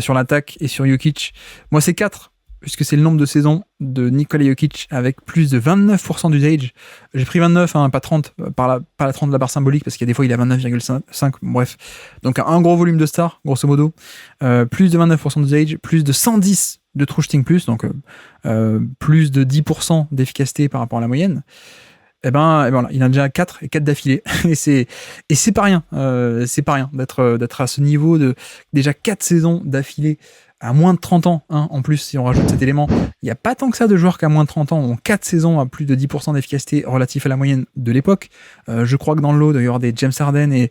sur l'attaque et sur Jokic. Moi, c'est 4, puisque c'est le nombre de saisons de Nikola Jokic avec plus de 29% d'usage. J'ai pris 29, pas 30, pas la 30 de la barre symbolique, parce qu'il y a des fois il a 29,5, bref. Donc un gros volume de stars, grosso modo. Plus de 29% d'usage, plus de 110 de true shooting plus, donc plus de 10% d'efficacité par rapport à la moyenne. Et ben voilà, il a déjà 4 d'affilée. et c'est pas rien. C'est pas rien d'être à ce niveau de déjà 4 saisons d'affilée à moins de 30 ans, en plus, si on rajoute cet élément. Il n'y a pas tant que ça de joueurs qu'à moins de 30 ans ont 4 saisons à plus de 10% d'efficacité relatif à la moyenne de l'époque. Je crois que dans le lot, il doit y avoir des James Harden et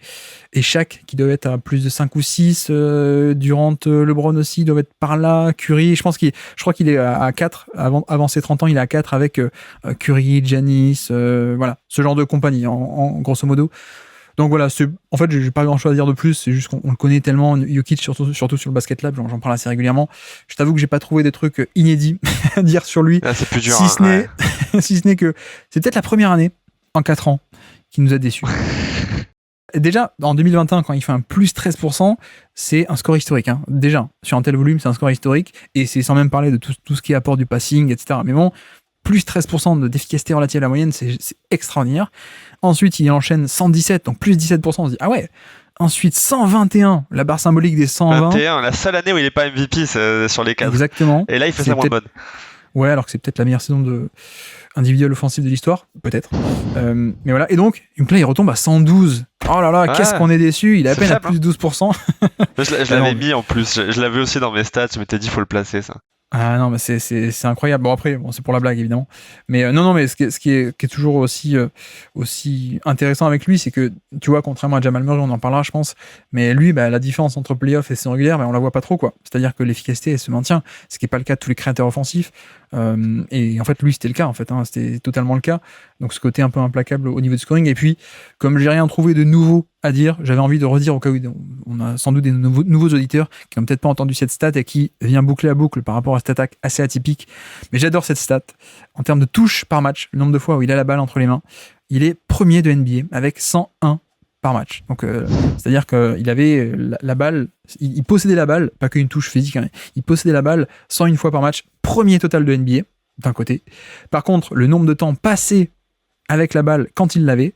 Shaq qui doivent être à plus de 5 ou 6. Durant, LeBron aussi doivent être par là. Curry, je crois qu'il est à 4. Avant ses 30 ans, il est à 4 avec Curry, Giannis, voilà, ce genre de compagnie, en grosso modo. Donc voilà, en fait, j'ai pas grand chose à dire de plus, c'est juste qu'on le connaît tellement, Jokic, surtout sur le Basket Lab, j'en parle assez régulièrement. Je t'avoue que j'ai pas trouvé des trucs inédits à dire sur lui. Là, c'est plus dur. Si ce n'est que c'est peut-être la première année, en 4 ans, qui nous a déçus. Déjà, en 2021, quand il fait un plus 13%, c'est un score historique. Déjà, sur un tel volume, c'est un score historique, et c'est sans même parler de tout ce qui est apport du passing, etc. Mais bon, plus 13% d'efficacité relative à la moyenne, c'est extraordinaire. Ensuite, il enchaîne 117, donc plus 17%, on se dit, ah ouais. Ensuite, 121, la barre symbolique des 120. 21, la seule année où il n'est pas MVP, c'est sur les 4. Exactement. Et là, il fait sa moins bonne. Ouais, alors que c'est peut-être la meilleure saison individuelle offensive de l'histoire, peut-être. Mais voilà, et donc là, il retombe à 112. Oh là là, qu'est-ce qu'on est déçu, il est à peine à plus de 12%. Je l'avais mis en plus, je l'avais aussi dans mes stats, je m'étais dit, il faut le placer, ça. Ah non, mais c'est incroyable. Bon, après, c'est pour la blague, évidemment. Mais non, mais ce qui est toujours aussi intéressant avec lui, c'est que, tu vois, contrairement à Jamal Murray, on en parlera, je pense, mais lui, la différence entre playoff et saison régulière, on la voit pas trop, quoi. C'est-à-dire que l'efficacité, elle se maintient, ce qui est pas le cas de tous les créateurs offensifs. Et en fait, lui, c'était le cas, en fait. C'était totalement le cas. Donc, ce côté un peu implacable au niveau du scoring. Et puis, comme j'ai rien trouvé de nouveau à dire, j'avais envie de redire au cas où on a sans doute des nouveaux auditeurs qui n'ont peut-être pas entendu cette stat et qui vient boucler la boucle par rapport à cette attaque assez atypique. Mais j'adore cette stat. En termes de touches par match, le nombre de fois où il a la balle entre les mains, il est premier de NBA avec 101 par match. Donc, c'est-à-dire qu'il avait la balle, il possédait la balle, pas qu'une touche physique, il possédait la balle 101 fois par match, premier total de NBA, d'un côté. Par contre, le nombre de temps passé avec la balle quand il l'avait,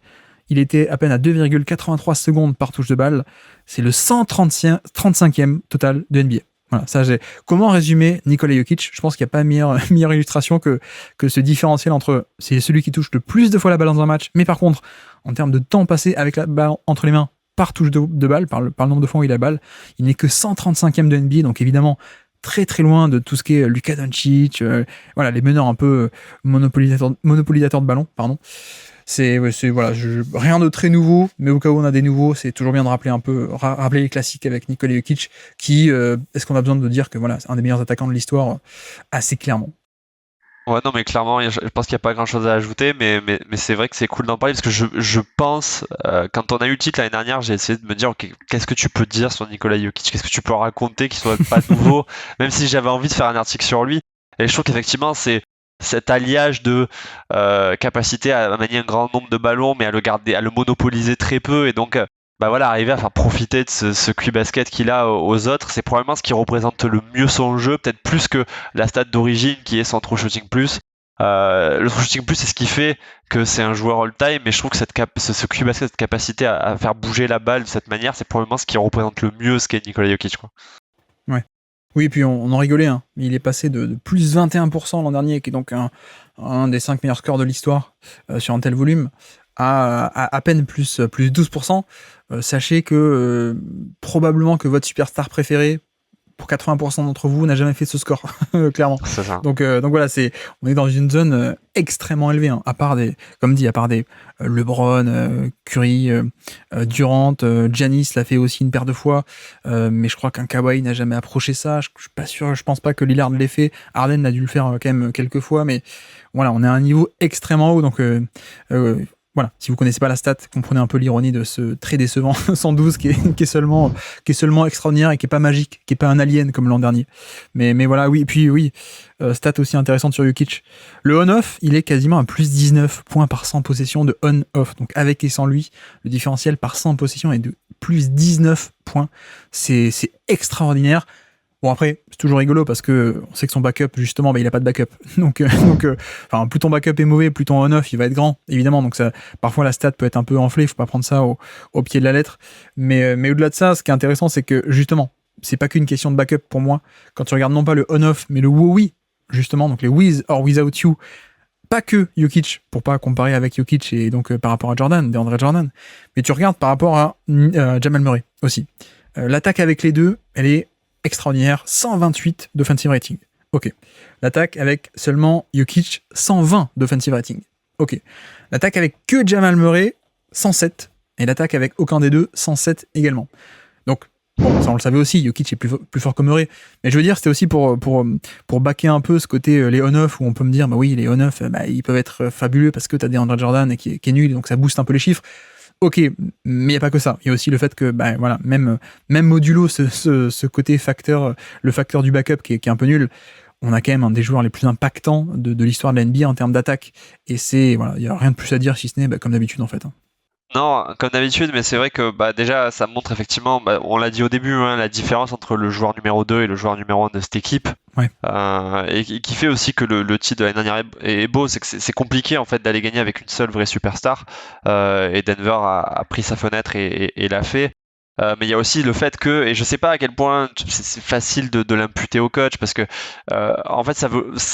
il était à peine à 2,83 secondes par touche de balle. C'est le 135e total de NBA. Voilà, ça Comment résumer Nikola Jokic ? Je pense qu'il n'y a pas meilleure illustration que ce différentiel entre c'est celui qui touche le plus de fois la balle dans un match, mais par contre, en termes de temps passé avec la balle entre les mains par touche de balle, par le nombre de fois où il a la balle, il n'est que 135e de NBA, donc évidemment très très loin de tout ce qui est Luka Doncic, voilà, les meneurs un peu monopolisateurs de ballon, pardon. Voilà, rien de très nouveau, mais au cas où on a des nouveaux, c'est toujours bien de rappeler les classiques avec Nikola Jokic, qui, est-ce qu'on a besoin de dire que voilà, c'est un des meilleurs attaquants de l'histoire, assez clairement. Ouais, non, mais clairement, je pense qu'il n'y a pas grand chose à ajouter, mais c'est vrai que c'est cool d'en parler parce que je pense, quand on a eu le titre l'année dernière, j'ai essayé de me dire, ok, qu'est-ce que tu peux dire sur Nikola Jokic, qu'est-ce que tu peux raconter qui soit pas nouveau, même si j'avais envie de faire un article sur lui. Et je trouve qu'effectivement, c'est cet alliage de capacité à manier un grand nombre de ballons, mais à le garder, à le monopoliser très peu, et donc voilà, arriver à faire profiter de ce QI-basket qu'il a aux autres, c'est probablement ce qui représente le mieux son jeu, peut-être plus que la stat d'origine qui est son true shooting plus. Le true shooting plus, c'est ce qui fait que c'est un joueur all-time, mais je trouve que ce QI-basket, cette capacité à faire bouger la balle de cette manière, c'est probablement ce qui représente le mieux ce qu'est Nikola Jokic, quoi. Ouais. Oui, puis on en rigolait, il est passé de plus 21% l'an dernier, qui est donc un des 5 meilleurs scores de l'histoire sur un tel volume, à peine plus 12%. Sachez que probablement que votre superstar préféré, pour 80% d'entre vous, n'a jamais fait ce score, clairement. C'est ça. Donc voilà, on est dans une zone extrêmement élevée, à part des LeBron, Curry, Durant, Giannis l'a fait aussi une paire de fois, mais je crois qu'un Kawhi n'a jamais approché ça. Je suis pas sûr, je pense pas que Lillard l'ait fait. Harden a dû le faire quand même quelques fois, mais voilà, on est à un niveau extrêmement haut, donc voilà, si vous connaissez pas la stat, comprenez un peu l'ironie de ce très décevant 112 qui est seulement extraordinaire et qui est pas magique, qui est pas un alien comme l'an dernier. Mais voilà, oui, puis oui, stat aussi intéressante sur Jokic. Le on-off, il est quasiment à plus 19 points par 100 possessions de on-off. Donc avec et sans lui, le différentiel par 100 possessions est de plus 19 points. C'est extraordinaire. Bon après, c'est toujours rigolo parce que on sait que son backup, justement, il a pas de backup. Donc, plus ton backup est mauvais, plus ton on-off, il va être grand, évidemment. Donc ça, parfois la stat peut être un peu enflée, faut pas prendre ça au pied de la lettre. Mais au-delà de ça, ce qui est intéressant, c'est que justement, c'est pas qu'une question de backup pour moi. Quand tu regardes non pas le on-off, mais le WoWi, justement, donc les with or without you, pas que Jokic, pour pas comparer avec Jokic et donc par rapport à Jordan, DeAndre Jordan, mais tu regardes par rapport à Jamal Murray aussi. L'attaque avec les deux, elle est extraordinaire, 128 d'offensive rating. Ok. L'attaque avec seulement Jokic, 120 d'offensive rating. Ok. L'attaque avec que Jamal Murray, 107. Et l'attaque avec aucun des deux, 107 également. Donc, bon, ça on le savait aussi, Jokic est plus fort que Murray. Mais je veux dire, c'était aussi pour backer un peu ce côté les on-off, où on peut me dire, bah oui, les on-off, ils peuvent être fabuleux parce que t'as DeAndre Jordan qui est nul, donc ça booste un peu les chiffres. Ok, mais il n'y a pas que ça. Il y a aussi le fait que, voilà, même modulo ce côté facteur, le facteur du backup qui est un peu nul, on a quand même un des joueurs les plus impactants de l'histoire de la NBA en termes d'attaque. Et voilà, il n'y a rien de plus à dire si ce n'est comme d'habitude en fait. Non, comme d'habitude, mais c'est vrai que déjà ça montre effectivement, on l'a dit au début, la différence entre le joueur numéro 2 et le joueur numéro 1 de cette équipe. Ouais. Et qui fait aussi que le titre de l'année dernière est beau, c'est que c'est compliqué en fait d'aller gagner avec une seule vraie superstar. Et Denver a pris sa fenêtre et l'a fait. Mais il y a aussi le fait que, et je sais pas à quel point c'est facile de l'imputer au coach, parce que en fait ça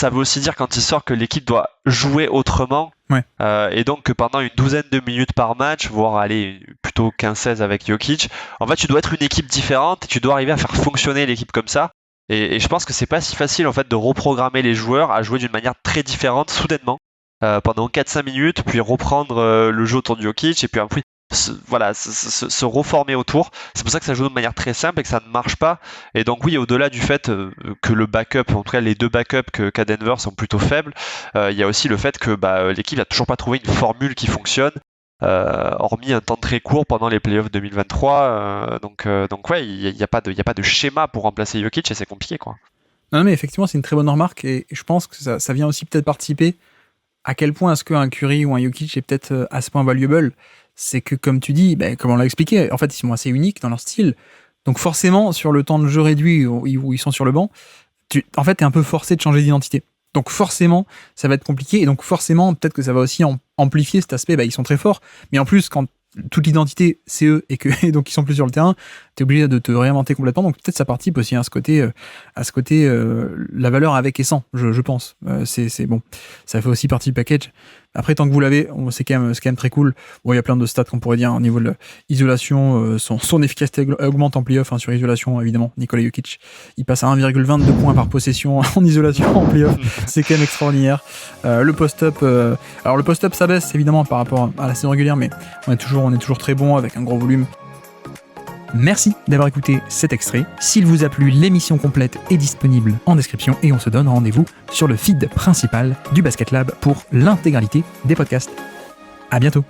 veut aussi dire quand il sort que l'équipe doit jouer autrement. Ouais. Et donc que pendant une douzaine de minutes par match, voire aller plutôt 15-16 avec Jokic, en fait tu dois être une équipe différente et tu dois arriver à faire fonctionner l'équipe comme ça. Et je pense que c'est pas si facile en fait de reprogrammer les joueurs à jouer d'une manière très différente soudainement pendant 4-5 minutes, puis reprendre le jeu autour de Jokic et puis après se reformer autour. C'est pour ça que ça joue de manière très simple et que ça ne marche pas. Et donc oui, au-delà du fait que le backup, en tout cas les deux backups qu'à Denver sont plutôt faibles, il y a aussi le fait que l'équipe n'a toujours pas trouvé une formule qui fonctionne, hormis un temps très court pendant les playoffs 2023. Donc ouais, il n'y a pas de schéma pour remplacer Jokic et c'est compliqué quoi. Non mais effectivement c'est une très bonne remarque et je pense que ça vient aussi peut-être participer à quel point est-ce qu'un Curry ou un Jokic est peut-être à ce point valuable. C'est que, comme tu dis, comme on l'a expliqué, en fait, ils sont assez uniques dans leur style. Donc forcément, sur le temps de jeu réduit où ils sont sur le banc, t'es un peu forcé de changer d'identité. Donc forcément, ça va être compliqué. Et donc forcément, peut-être que ça va aussi amplifier cet aspect. Ils sont très forts. Mais en plus, quand toute l'identité, c'est eux, et donc ils sont plus sur le terrain, t'es obligé de te réinventer complètement. Donc peut-être ça participe aussi à ce côté, la valeur avec et sans, je pense. C'est bon. Ça fait aussi partie du package. Après, tant que vous l'avez, c'est quand même très cool. Bon, il y a plein de stats qu'on pourrait dire au niveau de l'isolation. Son efficacité augmente en playoff sur isolation, évidemment. Nikola Jokic, il passe à 1,22 points par possession en isolation en playoff. C'est quand même extraordinaire. Le post-up, alors le post-up, ça baisse évidemment par rapport à la saison régulière, mais on est toujours très bon avec un gros volume. Merci d'avoir écouté cet extrait. S'il vous a plu, l'émission complète est disponible en description et on se donne rendez-vous sur le feed principal du Basket Lab pour l'intégralité des podcasts. À bientôt.